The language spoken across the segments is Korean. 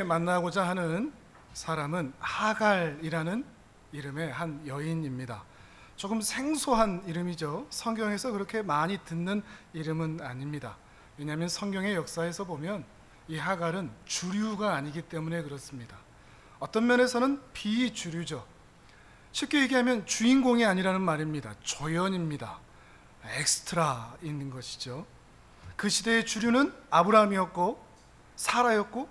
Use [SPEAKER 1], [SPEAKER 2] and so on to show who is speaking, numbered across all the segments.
[SPEAKER 1] 만나고자 하는 사람은 하갈이라는 이름의 한 여인입니다. 조금 생소한 이름이죠. 성경에서 그렇게 많이 듣는 이름은 아닙니다. 왜냐하면 성경의 역사에서 보면 이 하갈은 주류가 아니기 때문에 그렇습니다. 어떤 면에서는 비주류죠. 쉽게 얘기하면 주인공이 아니라는 말입니다. 조연입니다. 엑스트라 있는 것이죠. 그 시대의 주류는 아브라함이었고 사라였고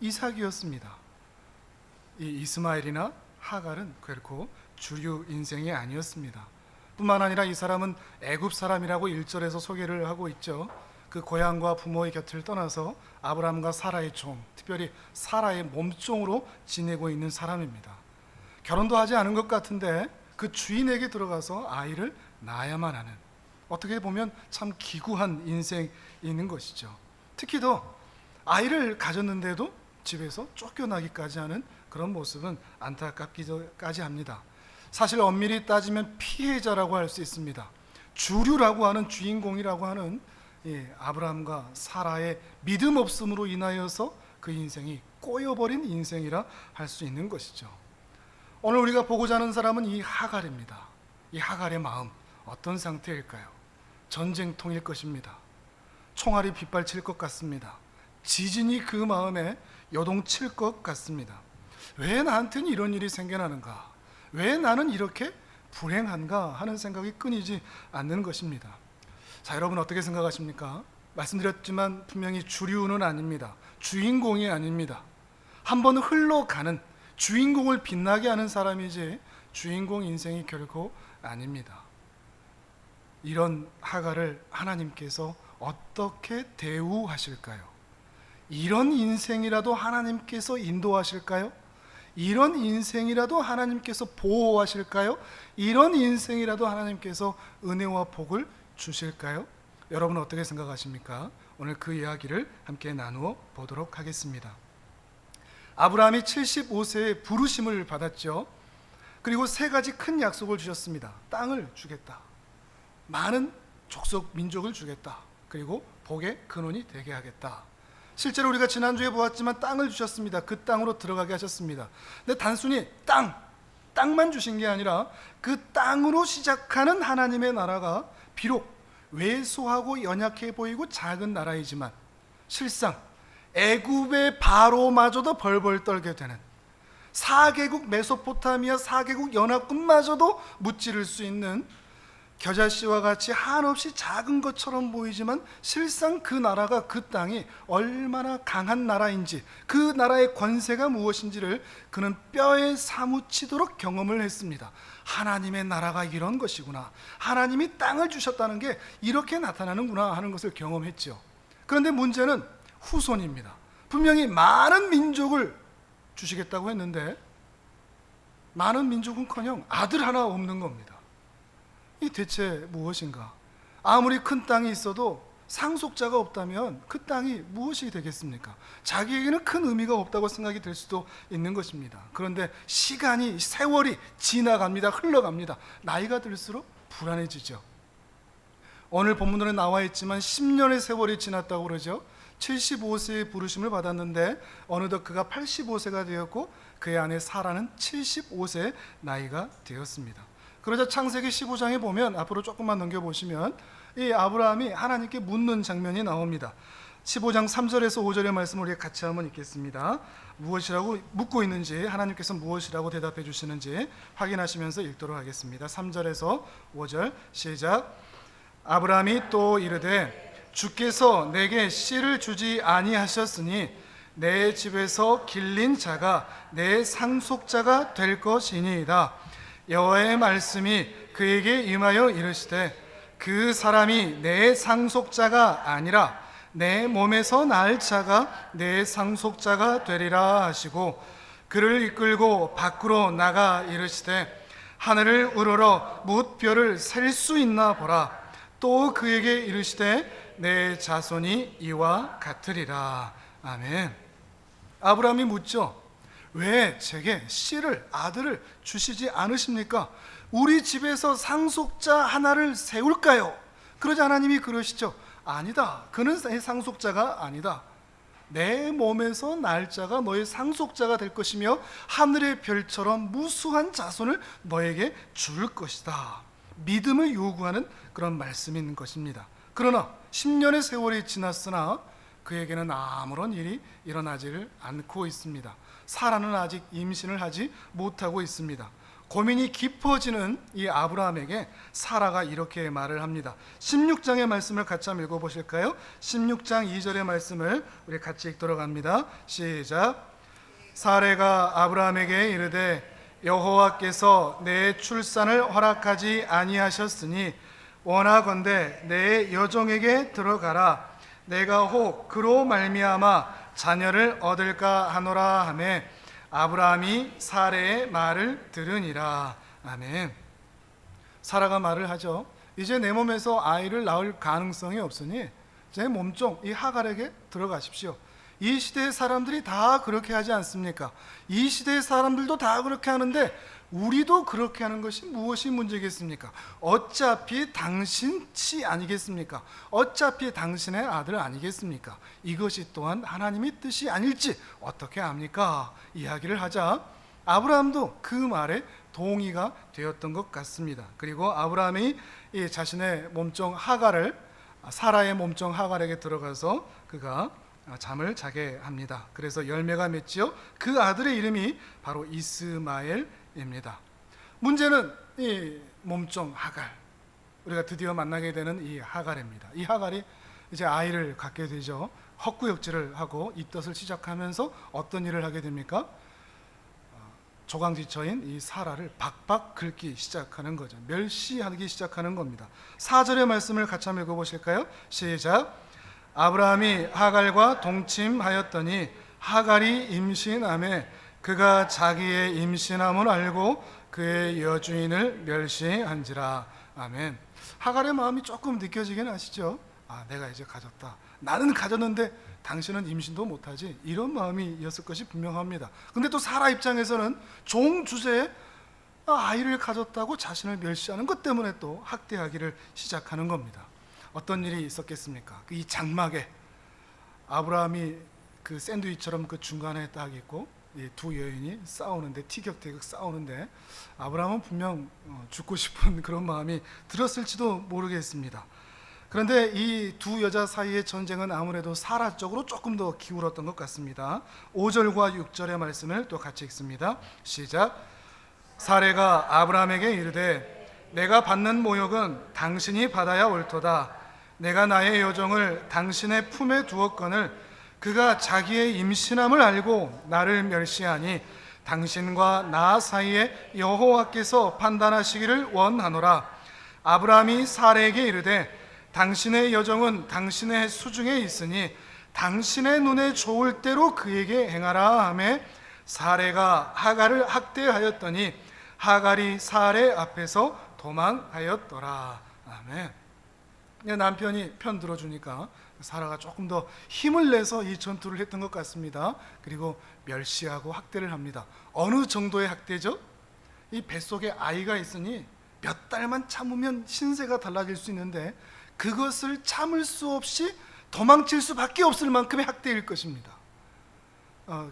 [SPEAKER 1] 이삭이었습니다. 이 이스마엘이나 하갈은 결코 주류 인생이 아니었습니다. 뿐만 아니라 이 사람은 애굽 사람이라고 1절에서 소개를 하고 있죠. 그 고향과 부모의 곁을 떠나서 아브라함과 사라의 종, 특별히 사라의 몸종으로 지내고 있는 사람입니다. 결혼도 하지 않은 것 같은데 그 주인에게 들어가서 아이를 낳아야만 하는, 어떻게 보면 참 기구한 인생이 있는 것이죠. 특히 더 아이를 가졌는데도 집에서 쫓겨나기까지 하는 그런 모습은 안타깝기까지 합니다. 사실 엄밀히 따지면 피해자라고 할 수 있습니다. 주류라고 하는, 주인공이라고 하는 아브라함과 사라의 믿음 없음으로 인하여서 그 인생이 꼬여버린 인생이라 할 수 있는 것이죠. 오늘 우리가 보고자 하는 사람은 이 하갈입니다. 이 하갈의 마음 어떤 상태일까요? 전쟁통일 것입니다. 총알이 빗발칠 것 같습니다. 지진이 그 마음에 요동칠 것 같습니다. 왜 나한테는 이런 일이 생겨나는가? 왜 나는 이렇게 불행한가 하는 생각이 끊이지 않는 것입니다. 자, 여러분 어떻게 생각하십니까? 말씀드렸지만 분명히 주류는 아닙니다. 주인공이 아닙니다. 한번 흘러가는, 주인공을 빛나게 하는 사람이지 주인공 인생이 결코 아닙니다. 이런 하갈을 하나님께서 어떻게 대우하실까요? 이런 인생이라도 하나님께서 인도하실까요? 이런 인생이라도 하나님께서 보호하실까요? 이런 인생이라도 하나님께서 은혜와 복을 주실까요? 여러분 어떻게 생각하십니까? 오늘 그 이야기를 함께 나누어 보도록 하겠습니다. 아브라함이 75세에 부르심을 받았죠. 그리고 세 가지 큰 약속을 주셨습니다. 땅을 주겠다, 많은 족속 민족을 주겠다, 그리고 복의 근원이 되게 하겠다. 실제로 우리가 지난주에 보았지만 땅을 주셨습니다. 그 땅으로 들어가게 하셨습니다. 근데 단순히 땅만 주신 게 아니라 그 땅으로 시작하는 하나님의 나라가 비록 왜소하고 연약해 보이고 작은 나라이지만 실상 애굽의 바로마저도 벌벌 떨게 되는, 4개국 메소포타미아 4개국 연합군마저도 무찌를 수 있는 겨자씨와 같이 한없이 작은 것처럼 보이지만 실상 그 나라가, 그 땅이 얼마나 강한 나라인지, 그 나라의 권세가 무엇인지를 그는 뼈에 사무치도록 경험을 했습니다. 하나님의 나라가 이런 것이구나, 하나님이 땅을 주셨다는 게 이렇게 나타나는구나 하는 것을 경험했죠. 그런데 문제는 후손입니다. 분명히 많은 민족을 주시겠다고 했는데 많은 민족은커녕 아들 하나 없는 겁니다. 이 대체 무엇인가? 아무리 큰 땅이 있어도 상속자가 없다면 그 땅이 무엇이 되겠습니까? 자기에게는 큰 의미가 없다고 생각이 될 수도 있는 것입니다. 그런데 시간이, 세월이 지나갑니다. 흘러갑니다. 나이가 들수록 불안해지죠. 오늘 본문에 나와 있지만 10년의 세월이 지났다고 그러죠. 75세의 부르심을 받았는데 어느덧 그가 85세가 되었고 그의 아내 사라는 75세의 나이가 되었습니다. 그러자 창세기 15장에 보면, 앞으로 조금만 넘겨보시면 이 아브라함이 하나님께 묻는 장면이 나옵니다. 15장 3절에서 5절의 말씀을 우리 같이 한번 읽겠습니다. 무엇이라고 묻고 있는지, 하나님께서 무엇이라고 대답해 주시는지 확인하시면서 읽도록 하겠습니다. 3절에서 5절 시작. 아브라함이 또 이르되 주께서 내게 씨를 주지 아니하셨으니 내 집에서 길린 자가 내 상속자가 될 것이니이다. 여호와의 말씀이 그에게 임하여 이르시되 그 사람이 내 상속자가 아니라 내 몸에서 날 자가 내 상속자가 되리라 하시고 그를 이끌고 밖으로 나가 이르시되 하늘을 우러러 뭇별을 셀 수 있나 보라. 또 그에게 이르시되 내 자손이 이와 같으리라. 아멘. 아브라함이 묻죠. 왜 제게 씨를, 아들을 주시지 않으십니까? 우리 집에서 상속자 하나를 세울까요? 그러자 하나님이 그러시죠. 아니다. 그는 상속자가 아니다. 내 몸에서 날 자가 너의 상속자가 될 것이며 하늘의 별처럼 무수한 자손을 너에게 줄 것이다. 믿음을 요구하는 그런 말씀인 것입니다. 그러나 10년의 세월이 지났으나 그에게는 아무런 일이 일어나지를 않고 있습니다. 사라는 아직 임신을 하지 못하고 있습니다. 고민이 깊어지는 이 아브라함에게 사라가 이렇게 말을 합니다. 16장의 말씀을 같이 한번 읽어보실까요? 16장 2절의 말씀을 우리 같이 읽도록 합니다. 시작. 사레가 아브라함에게 이르되 여호와께서 내 출산을 허락하지 아니하셨으니 원하건대 내 여종에게 들어가라. 내가 혹 그로 말미암아 자녀를 얻을까 하노라 하매 아브라함이 사레의 말을 들으니라. 아멘. 사라가 말을 하죠. 이제 내 몸에서 아이를 낳을 가능성이 없으니 제 몸종 이 하갈에게 들어가십시오. 이 시대의 사람들이 다 그렇게 하지 않습니까? 이 시대의 사람들도 다 그렇게 하는데 우리도 그렇게 하는 것이 무엇이 문제겠습니까? 어차피 당신 치 아니겠습니까? 어차피 당신의 아들 아니겠습니까? 이것이 또한 하나님의 뜻이 아닐지 어떻게 압니까? 이야기를 하자 아브라함도 그 말에 동의가 되었던 것 같습니다. 그리고 아브라함이 이 자신의 몸종 하갈을 사라의 몸종 하갈에게 들어가서 그가 잠을 자게 합니다. 그래서 열매가 맺지요. 그 아들의 이름이 바로 이스마엘입니다. 문제는 이 몸종 하갈, 우리가 드디어 만나게 되는 이 하갈입니다. 이 하갈이 이제 아이를 갖게 되죠. 헛구역질을 하고 입덧을 시작하면서 어떤 일을 하게 됩니까? 조강지처인 이 사라를 박박 긁기 시작하는 거죠. 멸시하기 시작하는 겁니다. 4절의 말씀을 같이 한번 읽어보실까요? 시작. 아브라함이 하갈과 동침하였더니 하갈이 임신하매 그가 자기의 임신함을 알고 그의 여주인을 멸시한지라. 아멘. 하갈의 마음이 조금 느껴지긴 하시죠. 내가 이제 가졌다. 나는 가졌는데 당신은 임신도 못하지. 이런 마음이었을 것이 분명합니다. 근데 또 사라 입장에서는 종 주제에 아이를 가졌다고 자신을 멸시하는 것 때문에 또 학대하기를 시작하는 겁니다. 어떤 일이 있었겠습니까? 이 장막에 아브라함이 그 샌드위치처럼 그 중간에 딱 있고 이 두 여인이 싸우는데 티격태격 싸우는데 아브라함은 분명 죽고 싶은 그런 마음이 들었을지도 모르겠습니다. 그런데 이 두 여자 사이의 전쟁은 아무래도 사라 쪽으로 조금 더 기울었던 것 같습니다. 5절과 6절의 말씀을 또 같이 읽습니다. 시작. 사레가 아브라함에게 이르되 내가 받는 모욕은 당신이 받아야 옳도다. 내가 나의 여종을 당신의 품에 두었거늘 그가 자기의 임신함을 알고 나를 멸시하니 당신과 나 사이에 여호와께서 판단하시기를 원하노라. 아브라함이 사레에게 이르되 당신의 여종은 당신의 수중에 있으니 당신의 눈에 좋을 대로 그에게 행하라 하매 사레가 하갈을 학대하였더니 하갈이 사레 앞에서 도망하였더라. 아멘. 남편이 편 들어주니까 사라가 조금 더 힘을 내서 이 전투를 했던 것 같습니다. 그리고 멸시하고 학대를 합니다. 어느 정도의 학대죠? 이 뱃속에 아이가 있으니 몇 달만 참으면 신세가 달라질 수 있는데 그것을 참을 수 없이 도망칠 수밖에 없을 만큼의 학대일 것입니다.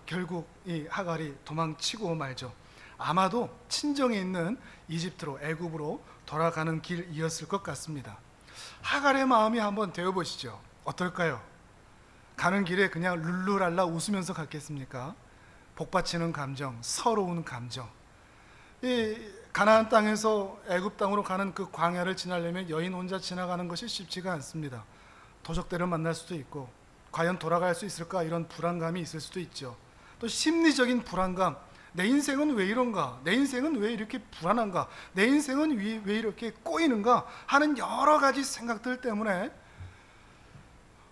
[SPEAKER 1] 결국 이 하갈이 도망치고 말죠. 아마도 친정에 있는 이집트로 애굽으로 돌아가는 길이었을 것 같습니다. 하갈의 마음이 한번 되어보시죠. 어떨까요? 가는 길에 그냥 룰루랄라 웃으면서 갔겠습니까? 복받치는 감정, 서러운 감정. 이 가나안 땅에서 애굽 땅으로 가는 그 광야를 지나려면 여인 혼자 지나가는 것이 쉽지가 않습니다. 도적들을 만날 수도 있고 과연 돌아갈 수 있을까 이런 불안감이 있을 수도 있죠. 또 심리적인 불안감, 내 인생은 왜 이런가? 내 인생은 왜 이렇게 불안한가? 내 인생은 왜 이렇게 꼬이는가? 하는 여러 가지 생각들 때문에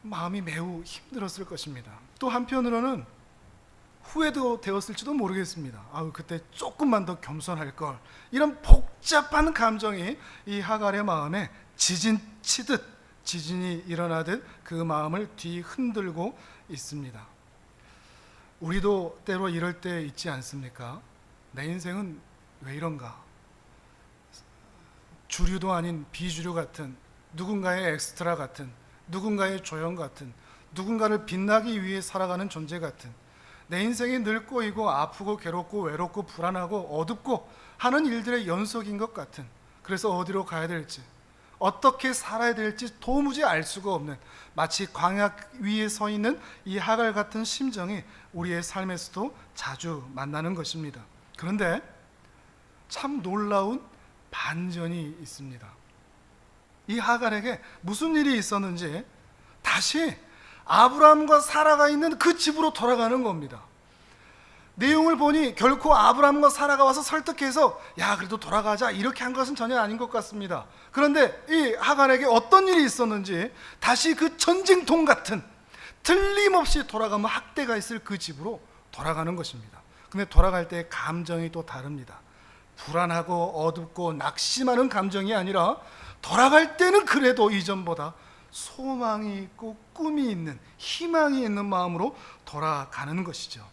[SPEAKER 1] 마음이 매우 힘들었을 것입니다. 또 한편으로는 후회도 되었을지도 모르겠습니다. 그때 조금만 더 겸손할 걸. 이런 복잡한 감정이 이 하갈의 마음에 지진 치듯 지진이 일어나듯 그 마음을 뒤흔들고 있습니다. 우리도 때로 이럴 때 있지 않습니까? 내 인생은 왜 이런가? 주류도 아닌 비주류 같은, 누군가의 엑스트라 같은, 누군가의 조형 같은, 누군가를 빛나기 위해 살아가는 존재 같은, 내 인생이 늘 꼬이고 아프고 괴롭고 외롭고 불안하고 어둡고 하는 일들의 연속인 것 같은, 그래서 어디로 가야 될지, 어떻게 살아야 될지 도무지 알 수가 없는, 마치 광야 위에 서 있는 이 하갈 같은 심정이 우리의 삶에서도 자주 만나는 것입니다. 그런데 참 놀라운 반전이 있습니다. 이 하갈에게 무슨 일이 있었는지 다시 아브라함과 사라가 있는 그 집으로 돌아가는 겁니다. 내용을 보니 결코 아브라함과 사라가 와서 설득해서 야 그래도 돌아가자 이렇게 한 것은 전혀 아닌 것 같습니다. 그런데 이 하갈에게 어떤 일이 있었는지 다시 그 전쟁통 같은, 틀림없이 돌아가면 학대가 있을 그 집으로 돌아가는 것입니다. 근데 돌아갈 때 감정이 또 다릅니다. 불안하고 어둡고 낙심하는 감정이 아니라 돌아갈 때는 그래도 이전보다 소망이 있고 꿈이 있는, 희망이 있는 마음으로 돌아가는 것이죠.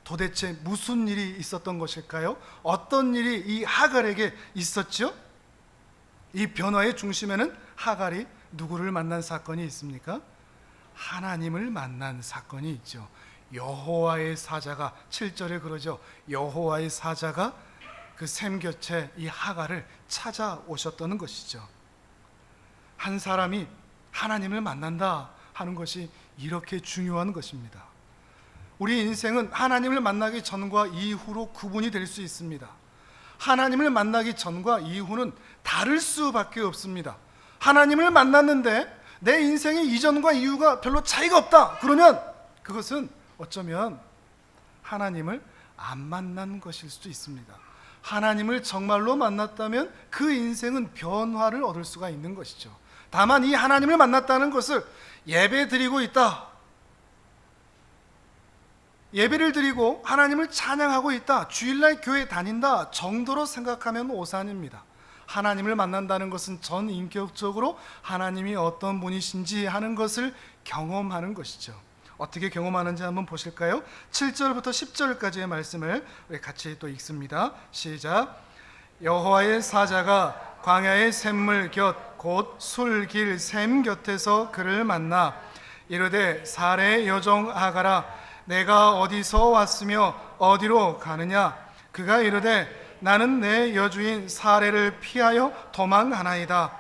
[SPEAKER 1] 도대체 무슨 일이 있었던 것일까요? 어떤 일이 이 하갈에게 있었죠? 이 변화의 중심에는 하갈이 누구를 만난 사건이 있습니까? 하나님을 만난 사건이 있죠. 여호와의 사자가, 7절에 그러죠. 여호와의 사자가 그 샘 곁에 이 하갈을 찾아오셨다는 것이죠. 한 사람이 하나님을 만난다 하는 것이 이렇게 중요한 것입니다. 우리 인생은 하나님을 만나기 전과 이후로 구분이 될 수 있습니다. 하나님을 만나기 전과 이후는 다를 수밖에 없습니다. 하나님을 만났는데 내 인생의 이전과 이후가 별로 차이가 없다, 그러면 그것은 어쩌면 하나님을 안 만난 것일 수도 있습니다. 하나님을 정말로 만났다면 그 인생은 변화를 얻을 수가 있는 것이죠. 다만 이 하나님을 만났다는 것을 예배 드리고 있다, 예배를 드리고 하나님을 찬양하고 있다, 주일날 교회 다닌다 정도로 생각하면 오산입니다. 하나님을 만난다는 것은 전인격적으로 하나님이 어떤 분이신지 하는 것을 경험하는 것이죠. 어떻게 경험하는지 한번 보실까요? 7절부터 10절까지의 말씀을 우리 같이 또 읽습니다. 시작. 여호와의 사자가 광야의 샘물 곁 곧 술길 샘 곁에서 그를 만나 이르되 사레의 여종 하갈아 내가 어디서 왔으며 어디로 가느냐? 그가 이르되 나는 내 여주인 사레를 피하여 도망하나이다.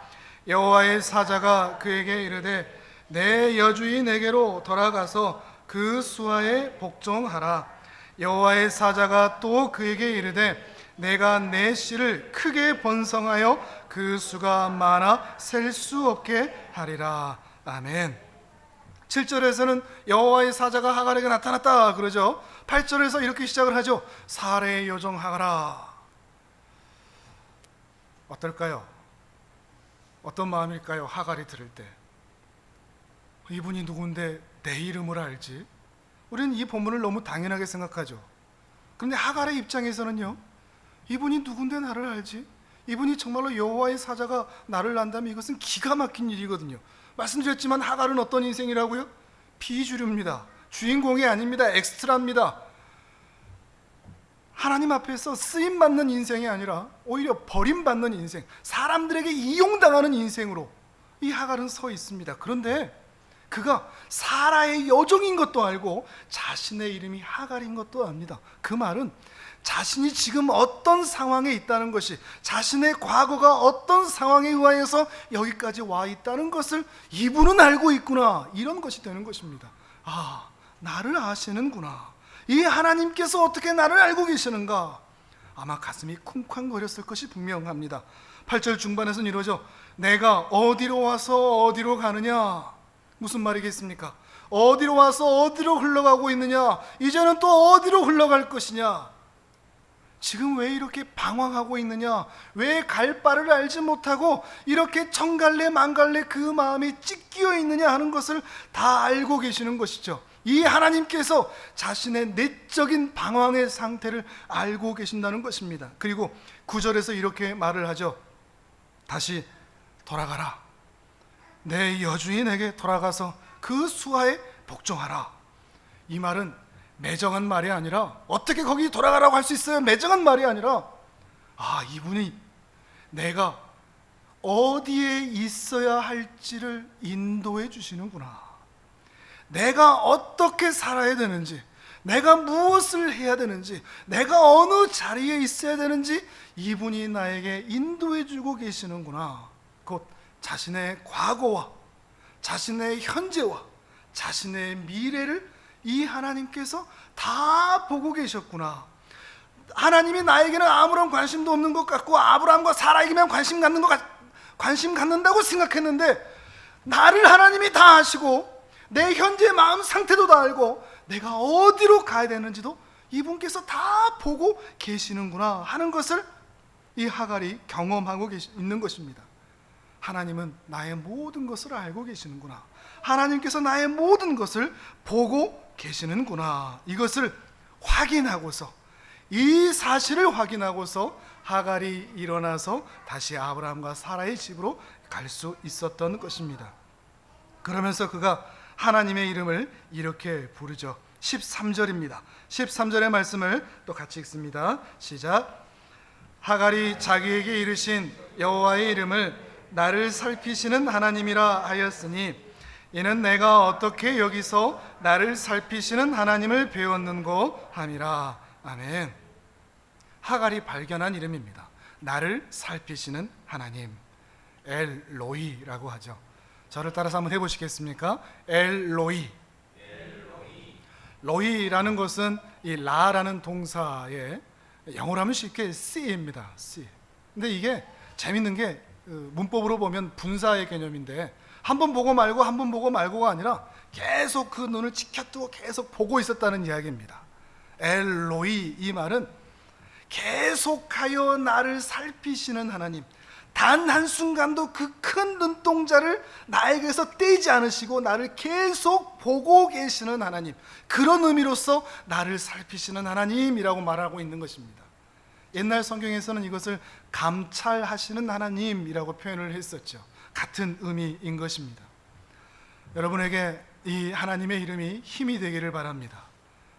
[SPEAKER 1] 여호와의 사자가 그에게 이르되 내 여주인에게로 돌아가서 그 수하에 복종하라. 여호와의 사자가 또 그에게 이르되 내가 내 씨를 크게 번성하여 그 수가 많아 셀 수 없게 하리라. 아멘. 7절에서는 여호와의 사자가 하갈에게 나타났다 그러죠. 8절에서 이렇게 시작을 하죠. 사레의 여종 하갈아. 어떨까요? 어떤 마음일까요? 하갈이 들을 때 이분이 누군데 내 이름을 알지? 우리는 이 본문을 너무 당연하게 생각하죠. 그런데 하갈의 입장에서는요, 이분이 누군데 나를 알지? 이분이 정말로 여호와의 사자가 나를 안다면 이것은 기가 막힌 일이거든요. 말씀드렸지만 하갈은 어떤 인생이라고요? 비주류입니다. 주인공이 아닙니다. 엑스트라입니다. 하나님 앞에서 쓰임받는 인생이 아니라 오히려 버림받는 인생, 사람들에게 이용당하는 인생으로 이 하갈은 서 있습니다. 그런데 그가 사라의 여종인 것도 알고 자신의 이름이 하갈인 것도 압니다. 그 말은 자신이 지금 어떤 상황에 있다는 것이, 자신의 과거가 어떤 상황에 의하여서 여기까지 와 있다는 것을 이분은 알고 있구나, 이런 것이 되는 것입니다. 아, 나를 아시는구나. 이 하나님께서 어떻게 나를 알고 계시는가? 아마 가슴이 쿵쾅거렸을 것이 분명합니다. 8절 중반에서는 이러죠. 내가 어디로 와서 어디로 가느냐? 무슨 말이겠습니까? 어디로 와서 어디로 흘러가고 있느냐? 이제는 또 어디로 흘러갈 것이냐? 지금 왜 이렇게 방황하고 있느냐? 왜 갈 바를 알지 못하고 이렇게 정갈래 망갈래 그 마음이 찢기어 있느냐 하는 것을 다 알고 계시는 것이죠. 이 하나님께서 자신의 내적인 방황의 상태를 알고 계신다는 것입니다. 그리고 9절에서 이렇게 말을 하죠. 다시 돌아가라. 내 여주인에게 돌아가서 그 수하에 복종하라. 이 말은 매정한 말이 아니라, 어떻게 거기 돌아가라고 할 수 있어요? 매정한 말이 아니라, 아, 이분이 내가 어디에 있어야 할지를 인도해 주시는구나. 내가 어떻게 살아야 되는지, 내가 무엇을 해야 되는지, 내가 어느 자리에 있어야 되는지 이분이 나에게 인도해 주고 계시는구나. 곧 자신의 과거와 자신의 현재와 자신의 미래를 이 하나님께서 다 보고 계셨구나. 하나님이 나에게는 아무런 관심도 없는 것 같고 아브라함과 사라에게만 관심 갖는다고 생각했는데, 나를 하나님이 다 아시고 내 현재 마음 상태도 다 알고 내가 어디로 가야 되는지도 이분께서 다 보고 계시는구나 하는 것을 이 하갈이 경험하고 있는 것입니다. 하나님은 나의 모든 것을 알고 계시는구나, 하나님께서 나의 모든 것을 보고 계시는구나, 이것을 확인하고서, 이 사실을 확인하고서 하갈이 일어나서 다시 아브라함과 사라의 집으로 갈 수 있었던 것입니다. 그러면서 그가 하나님의 이름을 이렇게 부르죠. 13절입니다. 13절의 말씀을 또 같이 읽습니다. 시작. 하갈이 자기에게 이르신 여호와의 이름을 나를 살피시는 하나님이라 하였으니 이는 내가 어떻게 여기서 나를 살피시는 하나님을 배웠는고 함이라. 아멘. 하갈이 발견한 이름입니다. 나를 살피시는 하나님, 엘로이라고 하죠. 저를 따라서 한번 해보시겠습니까? 엘로이. 로이라는 것은 이 라라는 동사의 영어로 하면 쉽게 C입니다. C. 근데 이게 재밌는 게 문법으로 보면 분사의 개념인데, 한 번 보고 말고 한 번 보고 말고가 아니라 계속 그 눈을 치켜뜨고 계속 보고 있었다는 이야기입니다. 엘로이, 이 말은 계속하여 나를 살피시는 하나님, 단 한순간도 그 큰 눈동자를 나에게서 떼지 않으시고 나를 계속 보고 계시는 하나님, 그런 의미로서 나를 살피시는 하나님이라고 말하고 있는 것입니다. 옛날 성경에서는 이것을 감찰하시는 하나님이라고 표현을 했었죠. 같은 의미인 것입니다. 여러분에게 이 하나님의 이름이 힘이 되기를 바랍니다.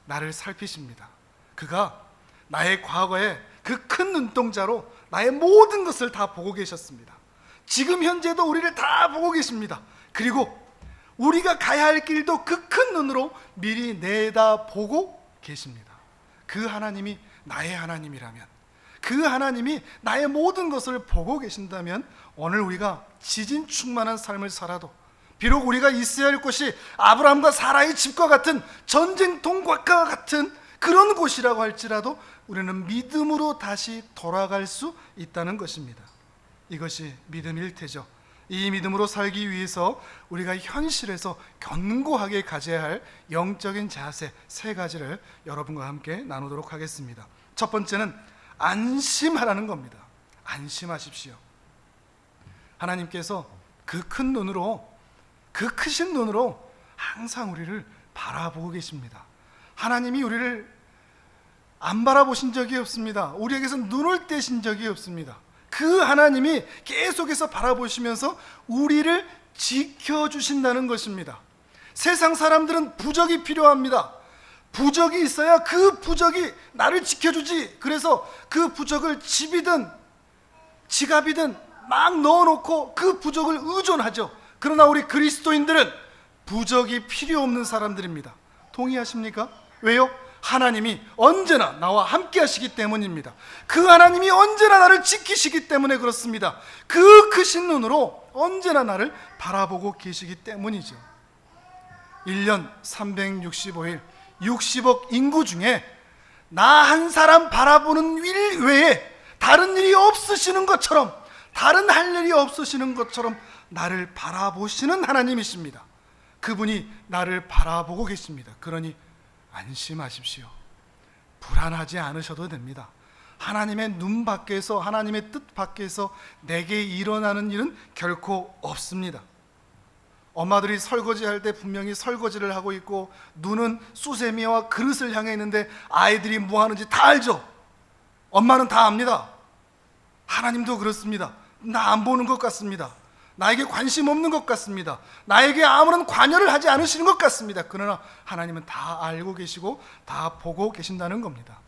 [SPEAKER 1] 나를 살피십니다. 그가 나의 과거에 그 큰 눈동자로 나의 모든 것을 다 보고 계셨습니다. 지금 현재도 우리를 다 보고 계십니다. 그리고 우리가 가야 할 길도 그 큰 눈으로 미리 내다보고 계십니다. 그 하나님이 나의 하나님이라면, 그 하나님이 나의 모든 것을 보고 계신다면, 오늘 우리가 지진 충만한 삶을 살아도, 비록 우리가 있어야 할 곳이 아브라함과 사라의 집과 같은 전쟁통과 같은 그런 곳이라고 할지라도 우리는 믿음으로 다시 돌아갈 수 있다는 것입니다. 이것이 믿음일 테죠. 이 믿음으로 살기 위해서 우리가 현실에서 견고하게 가져야 할 영적인 자세 3가지를 여러분과 함께 나누도록 하겠습니다. 첫 번째는 안심하라는 겁니다. 안심하십시오. 하나님께서 그 큰 눈으로, 그 크신 눈으로 항상 우리를 바라보고 계십니다. 하나님이 우리를 안 바라보신 적이 없습니다. 우리에게서 눈을 떼신 적이 없습니다. 그 하나님이 계속해서 바라보시면서 우리를 지켜주신다는 것입니다. 세상 사람들은 부적이 필요합니다. 부적이 있어야 그 부적이 나를 지켜주지. 그래서 그 부적을 집이든 지갑이든 막 넣어놓고 그 부적을 의존하죠. 그러나 우리 그리스도인들은 부적이 필요 없는 사람들입니다. 동의하십니까? 왜요? 하나님이 언제나 나와 함께 하시기 때문입니다. 그 하나님이 언제나 나를 지키시기 때문에 그렇습니다. 그 크신 눈으로 언제나 나를 바라보고 계시기 때문이죠. 1년 365일 60억 인구 중에 나 한 사람 바라보는 일 외에 다른 일이 없으시는 것처럼, 다른 할 일이 없으시는 것처럼 나를 바라보시는 하나님이십니다. 그분이 나를 바라보고 계십니다. 그러니 안심하십시오. 불안하지 않으셔도 됩니다. 하나님의 눈 밖에서, 하나님의 뜻 밖에서 내게 일어나는 일은 결코 없습니다. 엄마들이 설거지할 때 분명히 설거지를 하고 있고 눈은 수세미와 그릇을 향해 있는데 아이들이 뭐 하는지 다 알죠. 엄마는 다 압니다. 하나님도 그렇습니다. 나 안 보는 것 같습니다. 나에게 관심 없는 것 같습니다. 나에게 아무런 관여를 하지 않으시는 것 같습니다. 그러나 하나님은 다 알고 계시고 다 보고 계신다는 겁니다.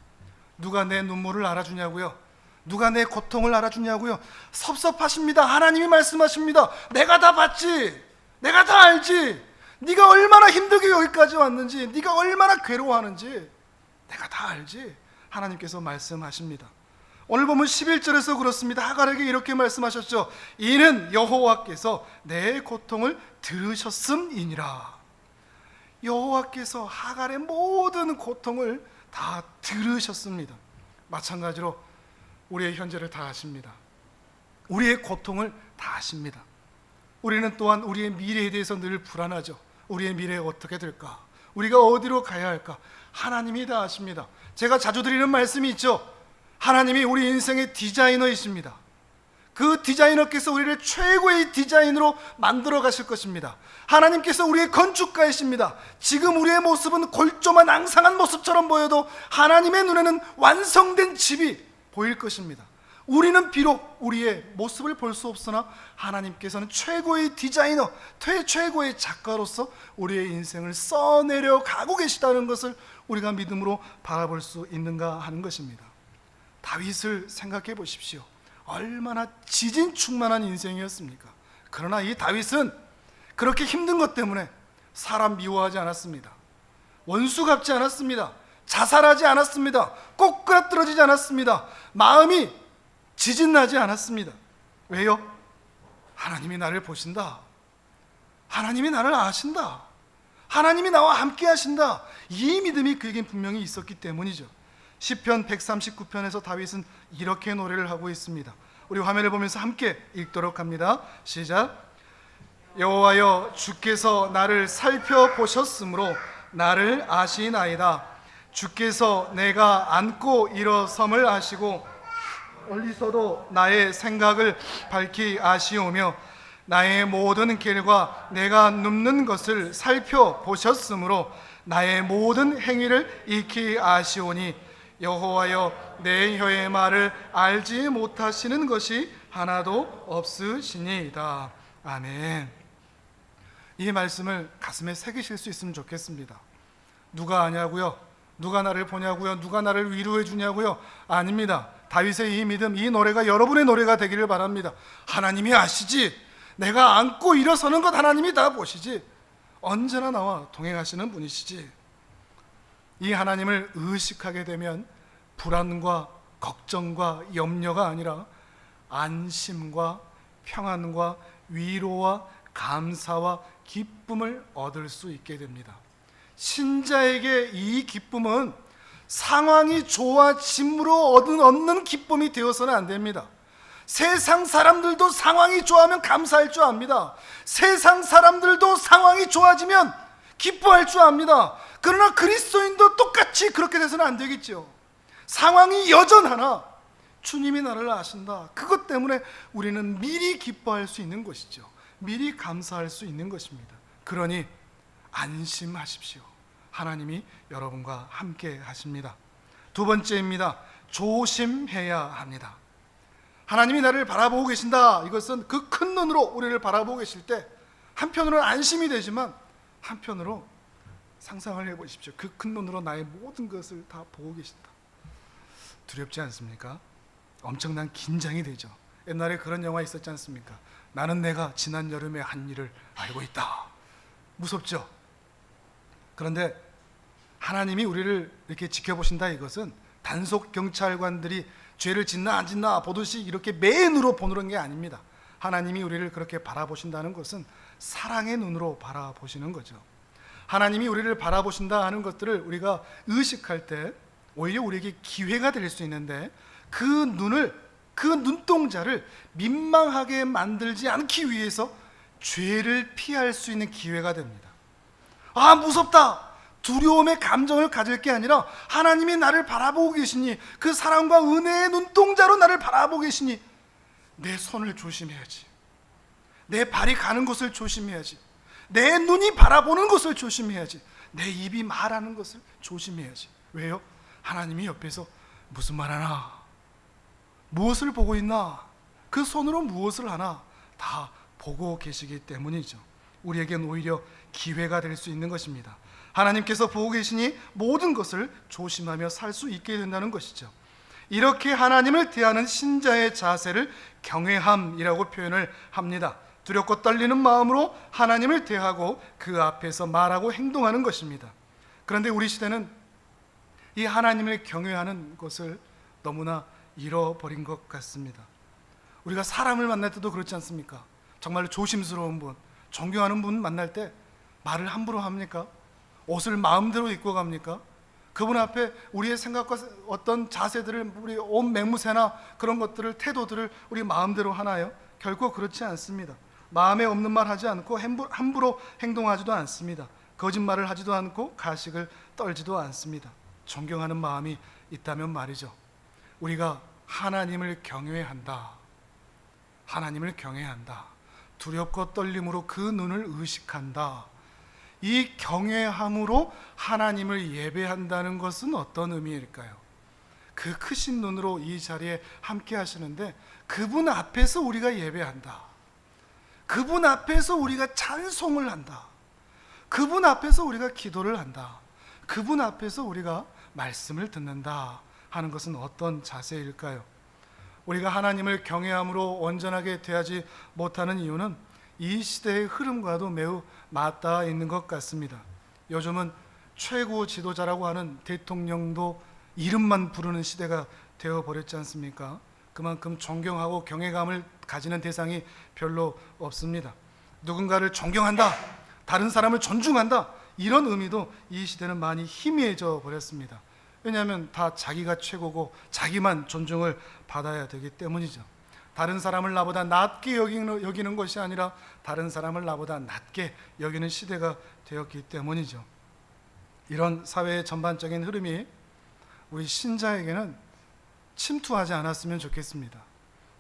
[SPEAKER 1] 누가 내 눈물을 알아주냐고요? 누가 내 고통을 알아주냐고요? 섭섭하십니다. 하나님이 말씀하십니다. 내가 다 봤지, 내가 다 알지, 네가 얼마나 힘들게 여기까지 왔는지, 네가 얼마나 괴로워하는지 내가 다 알지. 하나님께서 말씀하십니다. 오늘 보면 11절에서 그렇습니다. 하갈에게 이렇게 말씀하셨죠. 이는 여호와께서 내 고통을 들으셨음이니라. 여호와께서 하갈의 모든 고통을 다 들으셨습니다. 마찬가지로 우리의 현재를 다 아십니다. 우리의 고통을 다 아십니다. 우리는 또한 우리의 미래에 대해서 늘 불안하죠. 우리의 미래가 어떻게 될까? 우리가 어디로 가야 할까? 하나님이 다 아십니다. 제가 자주 드리는 말씀이 있죠. 하나님이 우리 인생의 디자이너이십니다. 그 디자이너께서 우리를 최고의 디자인으로 만들어 가실 것입니다. 하나님께서 우리의 건축가이십니다. 지금 우리의 모습은 골조만 앙상한 모습처럼 보여도 하나님의 눈에는 완성된 집이 보일 것입니다. 우리는 비록 우리의 모습을 볼 수 없으나 하나님께서는 최고의 디자이너, 최고의 작가로서 우리의 인생을 써내려 가고 계시다는 것을 우리가 믿음으로 바라볼 수 있는가 하는 것입니다. 다윗을 생각해 보십시오. 얼마나 지진 충만한 인생이었습니까? 그러나 이 다윗은 그렇게 힘든 것 때문에 사람 미워하지 않았습니다. 원수 갚지 않았습니다. 자살하지 않았습니다. 꼬꾸라뜨러지지 않았습니다. 마음이 지진나지 않았습니다. 왜요? 하나님이 나를 보신다. 하나님이 나를 아신다. 하나님이 나와 함께 하신다. 이 믿음이 그에겐 분명히 있었기 때문이죠. 시편 139편에서 다윗은 이렇게 노래를 하고 있습니다. 우리 화면을 보면서 함께 읽도록 합니다. 시작. 여호와여, 주께서 나를 살펴보셨으므로 나를 아시나이다. 주께서 내가 앉고 일어섬을 아시고 멀리서도 나의 생각을 밝히 아시오며 나의 모든 길과 내가 눕는 것을 살펴보셨으므로 나의 모든 행위를 익히 아시오니 여호와여, 내 혀의 말을 알지 못하시는 것이 하나도 없으시니이다. 아멘. 이 말씀을 가슴에 새기실 수 있으면 좋겠습니다. 누가 아냐고요? 누가 나를 보냐고요? 누가 나를 위로해 주냐고요? 아닙니다. 다윗의 이 믿음, 이 노래가 여러분의 노래가 되기를 바랍니다. 하나님이 아시지. 내가 앉고 일어서는 것 하나님이 다 보시지. 언제나 나와 동행하시는 분이시지. 이 하나님을 의식하게 되면 불안과 걱정과 염려가 아니라 안심과 평안과 위로와 감사와 기쁨을 얻을 수 있게 됩니다. 신자에게 이 기쁨은 상황이 좋아짐으로 얻는 기쁨이 되어서는 안 됩니다. 세상 사람들도 상황이 좋아하면 감사할 줄 압니다. 세상 사람들도 상황이 좋아지면 기뻐할 줄 압니다. 그러나 그리스도인도 똑같이 그렇게 돼서는 안 되겠죠. 상황이 여전하나 주님이 나를 아신다. 그것 때문에 우리는 미리 기뻐할 수 있는 것이죠. 미리 감사할 수 있는 것입니다. 그러니 안심하십시오. 하나님이 여러분과 함께 하십니다. 두 번째입니다. 조심해야 합니다. 하나님이 나를 바라보고 계신다. 이것은 그 큰 눈으로 우리를 바라보고 계실 때 한편으로는 안심이 되지만 한편으로 상상을 해보십시오. 그 큰 눈으로 나의 모든 것을 다 보고 계신다. 두렵지 않습니까? 엄청난 긴장이 되죠. 옛날에 그런 영화 있었지 않습니까? 나는 내가 지난 여름에 한 일을 알고 있다. 무섭죠? 그런데 하나님이 우리를 이렇게 지켜보신다. 이것은 단속 경찰관들이 죄를 짓나 안 짓나 보듯이 이렇게 맨으로 보는 게 아닙니다. 하나님이 우리를 그렇게 바라보신다는 것은 사랑의 눈으로 바라보시는 거죠. 하나님이 우리를 바라보신다 하는 것들을 우리가 의식할 때 오히려 우리에게 기회가 될 수 있는데 그 눈동자를 민망하게 만들지 않기 위해서 죄를 피할 수 있는 기회가 됩니다. 아, 무섭다. 두려움의 감정을 가질 게 아니라 하나님이 나를 바라보고 계시니 그 사랑과 은혜의 눈동자로 나를 바라보고 계시니 내 손을 조심해야지. 내 발이 가는 곳을 조심해야지. 내 눈이 바라보는 것을 조심해야지. 내 입이 말하는 것을 조심해야지. 왜요? 하나님이 옆에서 무슨 말 하나? 무엇을 보고 있나? 그 손으로 무엇을 하나? 다 보고 계시기 때문이죠. 우리에겐 오히려 기회가 될 수 있는 것입니다. 하나님께서 보고 계시니 모든 것을 조심하며 살 수 있게 된다는 것이죠. 이렇게 하나님을 대하는 신자의 자세를 경외함이라고 표현을 합니다. 두렵고 떨리는 마음으로 하나님을 대하고 그 앞에서 말하고 행동하는 것입니다. 그런데 우리 시대는 이 하나님을 경외하는 것을 너무나 잃어버린 것 같습니다. 우리가 사람을 만날 때도 그렇지 않습니까? 정말로 조심스러운 분, 존경하는 분 만날 때 말을 함부로 합니까? 옷을 마음대로 입고 갑니까? 그분 앞에 우리의 생각과 어떤 자세들을, 우리 옷 맹무새나 그런 것들을, 태도들을 우리 마음대로 하나요? 결코 그렇지 않습니다. 마음에 없는 말 하지 않고 함부로 행동하지도 않습니다. 거짓말을 하지도 않고 가식을 떨지도 않습니다. 존경하는 마음이 있다면 말이죠. 우리가 하나님을 경외한다. 하나님을 경외한다. 두렵고 떨림으로 그 눈을 의식한다. 이 경외함으로 하나님을 예배한다는 것은 어떤 의미일까요? 그 크신 눈으로 이 자리에 함께 하시는데 그분 앞에서 우리가 예배한다. 그분 앞에서 우리가 찬송을 한다. 그분 앞에서 우리가 기도를 한다. 그분 앞에서 우리가 말씀을 듣는다 하는 것은 어떤 자세일까요? 우리가 하나님을 경외함으로 온전하게 대하지 못하는 이유는 이 시대의 흐름과도 매우 맞닿아 있는 것 같습니다. 요즘은 최고 지도자라고 하는 대통령도 이름만 부르는 시대가 되어버렸지 않습니까? 그만큼 존경하고 경외감을 가지는 대상이 별로 없습니다. 누군가를 존경한다, 다른 사람을 존중한다, 이런 의미도 이 시대는 많이 희미해져 버렸습니다. 왜냐하면 다 자기가 최고고 자기만 존중을 받아야 되기 때문이죠. 다른 사람을 나보다 낮게 여기는 것이 아니라 다른 사람을 나보다 낮게 여기는 시대가 되었기 때문이죠. 이런 사회의 전반적인 흐름이 우리 신자에게는 침투하지 않았으면 좋겠습니다.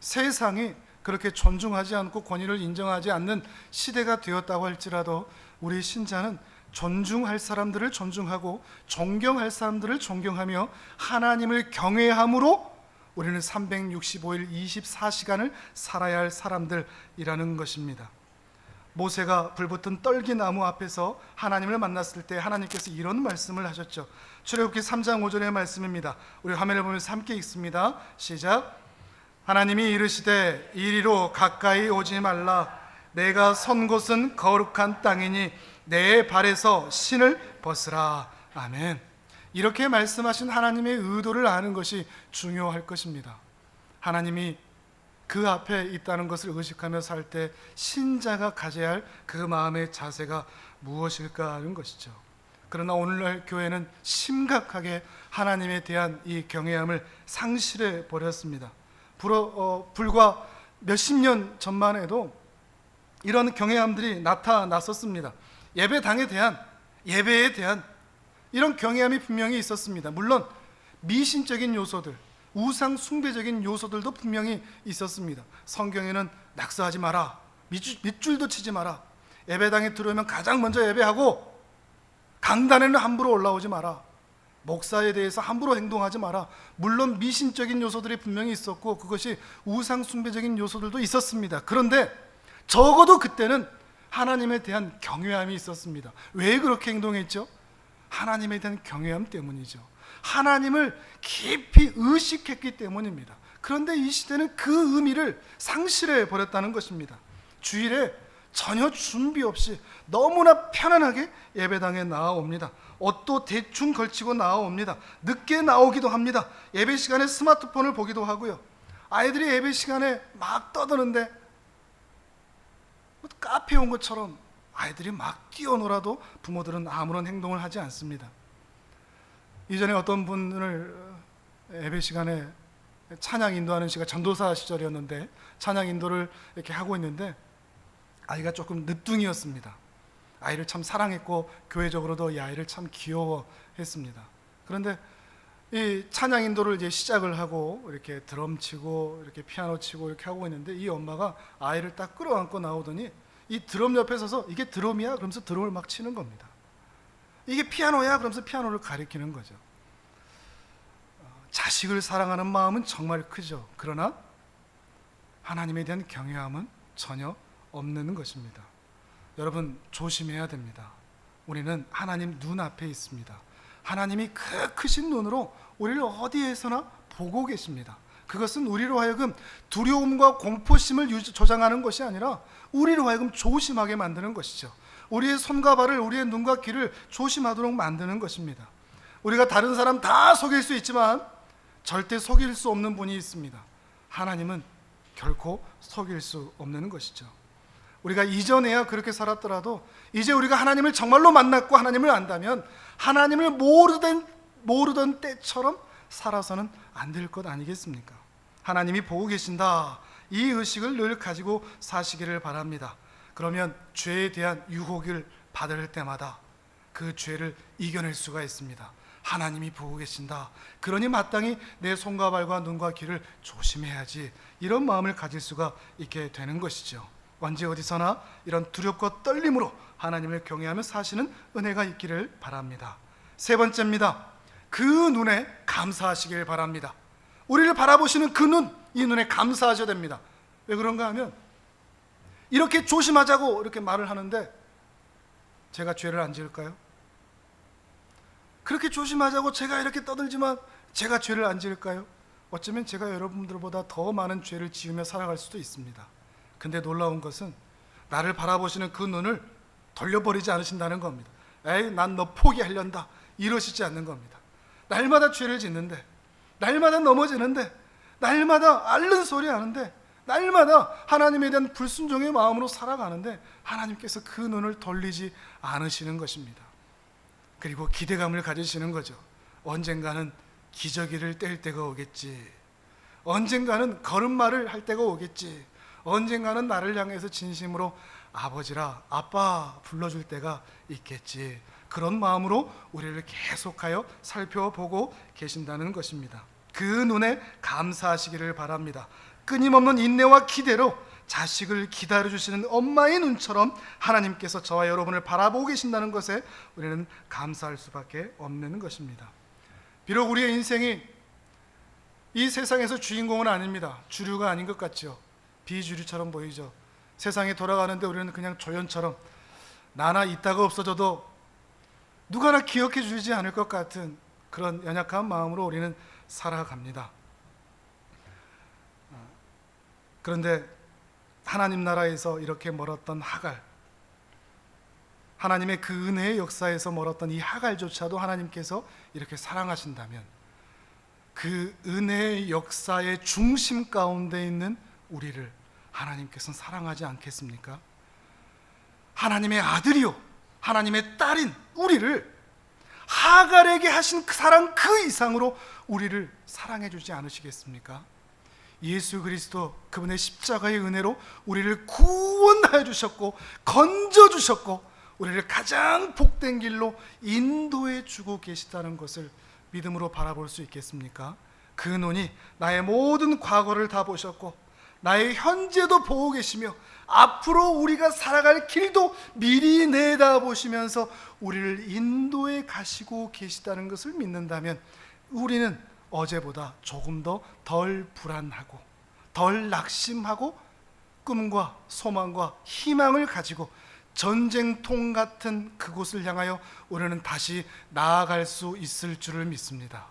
[SPEAKER 1] 세상이 그렇게 존중하지 않고 권위를 인정하지 않는 시대가 되었다고 할지라도 우리 신자는 존중할 사람들을 존중하고 존경할 사람들을 존경하며 하나님을 경외함으로 우리는 365일 24시간을 살아야 할 사람들이라는 것입니다. 모세가 불붙은 떨기나무 앞에서 하나님을 만났을 때 하나님께서 이런 말씀을 하셨죠. 출애굽기 3장 5절의 말씀입니다. 우리 화면을 보면서 함께 읽습니다. 시작. 하나님이 이르시되 이리로 가까이 오지 말라. 내가 선 곳은 거룩한 땅이니 내 발에서 신을 벗으라. 아멘. 이렇게 말씀하신 하나님의 의도를 아는 것이 중요할 것입니다. 하나님이 그 앞에 있다는 것을 의식하며 살 때 신자가 가져야 할 그 마음의 자세가 무엇일까 하는 것이죠. 그러나 오늘날 교회는 심각하게 하나님에 대한 이 경외함을 상실해 버렸습니다. 불과 몇십 년 전만 해도 이런 경외함들이 나타났었습니다. 예배에 대한 이런 경외함이 분명히 있었습니다. 물론 미신적인 요소들, 우상 숭배적인 요소들도 분명히 있었습니다. 성경에는 낙서하지 마라, 밑줄도 치지 마라, 예배당에 들어오면 가장 먼저 예배하고 강단에는 함부로 올라오지 마라, 목사에 대해서 함부로 행동하지 마라. 물론 미신적인 요소들이 분명히 있었고 그것이 우상 숭배적인 요소들도 있었습니다. 그런데 적어도 그때는 하나님에 대한 경외함이 있었습니다. 왜 그렇게 행동했죠? 하나님에 대한 경외함 때문이죠. 하나님을 깊이 의식했기 때문입니다. 그런데 이 시대는 그 의미를 상실해 버렸다는 것입니다. 주일에 전혀 준비 없이 너무나 편안하게 예배당에 나아옵니다. 옷도 대충 걸치고 나아옵니다. 늦게 나오기도 합니다. 예배 시간에 스마트폰을 보기도 하고요. 아이들이 예배 시간에 막 떠드는데 카페 온 것처럼 아이들이 막 뛰어놀아도 부모들은 아무런 행동을 하지 않습니다. 이전에 어떤 분을 예배 시간에 찬양 인도하는 시간, 전도사 시절이었는데 찬양 인도를 이렇게 하고 있는데 아이가 조금 늦둥이였습니다. 아이를 참 사랑했고 교회적으로도 이 아이를 참 귀여워했습니다. 그런데 이 찬양 인도를 이제 시작을 하고 이렇게 드럼 치고 이렇게 피아노 치고 이렇게 하고 있는데 이 엄마가 아이를 딱 끌어안고 나오더니 이 드럼 옆에 서서 이게 드럼이야? 그러면서 드럼을 막 치는 겁니다. 이게 피아노야? 그러면서 피아노를 가리키는 거죠. 자식을 사랑하는 마음은 정말 크죠. 그러나 하나님에 대한 경외함은 전혀 없는 것입니다. 여러분 조심해야 됩니다. 우리는 하나님 눈앞에 있습니다. 하나님이 그 크신 눈으로 우리를 어디에서나 보고 계십니다. 그것은 우리로 하여금 두려움과 공포심을 조장하는 것이 아니라 우리로 하여금 조심하게 만드는 것이죠. 우리의 손과 발을, 우리의 눈과 귀를 조심하도록 만드는 것입니다. 우리가 다른 사람 다 속일 수 있지만 절대 속일 수 없는 분이 있습니다. 하나님은 결코 속일 수 없는 것이죠. 우리가 이전에야 그렇게 살았더라도 이제 우리가 하나님을 정말로 만났고 하나님을 안다면 하나님을 모르던 때처럼 살아서는 안 될 것 아니겠습니까? 하나님이 보고 계신다, 이 의식을 늘 가지고 사시기를 바랍니다. 그러면 죄에 대한 유혹을 받을 때마다 그 죄를 이겨낼 수가 있습니다. 하나님이 보고 계신다, 그러니 마땅히 내 손과 발과 눈과 귀를 조심해야지, 이런 마음을 가질 수가 있게 되는 것이죠. 언제 어디서나 이런 두렵고 떨림으로 하나님을 경외하며 사시는 은혜가 있기를 바랍니다. 세 번째입니다. 그 눈에 감사하시길 바랍니다. 우리를 바라보시는 그 눈, 이 눈에 감사하셔야 됩니다. 왜 그런가 하면 이렇게 조심하자고 이렇게 말을 하는데 제가 죄를 안 지을까요? 그렇게 조심하자고 제가 이렇게 떠들지만 제가 죄를 안 지을까요? 어쩌면 제가 여러분들보다 더 많은 죄를 지으며 살아갈 수도 있습니다. 근데 놀라운 것은 나를 바라보시는 그 눈을 돌려버리지 않으신다는 겁니다. 에이, 난 너 포기하련다, 이러시지 않는 겁니다. 날마다 죄를 짓는데, 날마다 넘어지는데, 날마다 앓는 소리 하는데, 날마다 하나님에 대한 불순종의 마음으로 살아가는데 하나님께서 그 눈을 돌리지 않으시는 것입니다. 그리고 기대감을 가지시는 거죠. 언젠가는 기저귀를 뗄 때가 오겠지, 언젠가는 걸음마를 할 때가 오겠지, 언젠가는 나를 향해서 진심으로 아버지라, 아빠 불러줄 때가 있겠지, 그런 마음으로 우리를 계속하여 살펴보고 계신다는 것입니다. 그 눈에 감사하시기를 바랍니다. 끊임없는 인내와 기대로 자식을 기다려주시는 엄마의 눈처럼 하나님께서 저와 여러분을 바라보고 계신다는 것에 우리는 감사할 수밖에 없는 것입니다. 비록 우리의 인생이 이 세상에서 주인공은 아닙니다. 주류가 아닌 것 같죠. 비주류처럼 보이죠. 세상이 돌아가는데 우리는 그냥 조연처럼 나나 있다가 없어져도 누가 나 기억해 주지 않을 것 같은 그런 연약한 마음으로 우리는 살아갑니다. 그런데 하나님 나라에서 이렇게 멀었던 하갈, 하나님의 그 은혜의 역사에서 멀었던 이 하갈조차도 하나님께서 이렇게 사랑하신다면 그 은혜의 역사의 중심 가운데 있는 우리를 하나님께서는 사랑하지 않겠습니까? 하나님의 아들이요, 하나님의 딸인 우리를 하갈에게 하신 그 사랑 그 이상으로 우리를 사랑해 주지 않으시겠습니까? 예수 그리스도 그분의 십자가의 은혜로 우리를 구원하여 주셨고 건져 주셨고 우리를 가장 복된 길로 인도해 주고 계시다는 것을 믿음으로 바라볼 수 있겠습니까? 그 눈이 나의 모든 과거를 다 보셨고 나의 현재도 보고 계시며 앞으로 우리가 살아갈 길도 미리 내다보시면서 우리를 인도해 가시고 계시다는 것을 믿는다면 우리는 어제보다 조금 더 덜 불안하고 덜 낙심하고 꿈과 소망과 희망을 가지고 전쟁통 같은 그곳을 향하여 우리는 다시 나아갈 수 있을 줄을 믿습니다.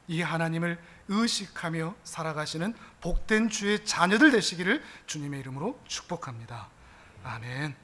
[SPEAKER 1] 이 하나님을 의식하며 살아가시는 복된 주의 자녀들 되시기를 주님의 이름으로 축복합니다. 아멘.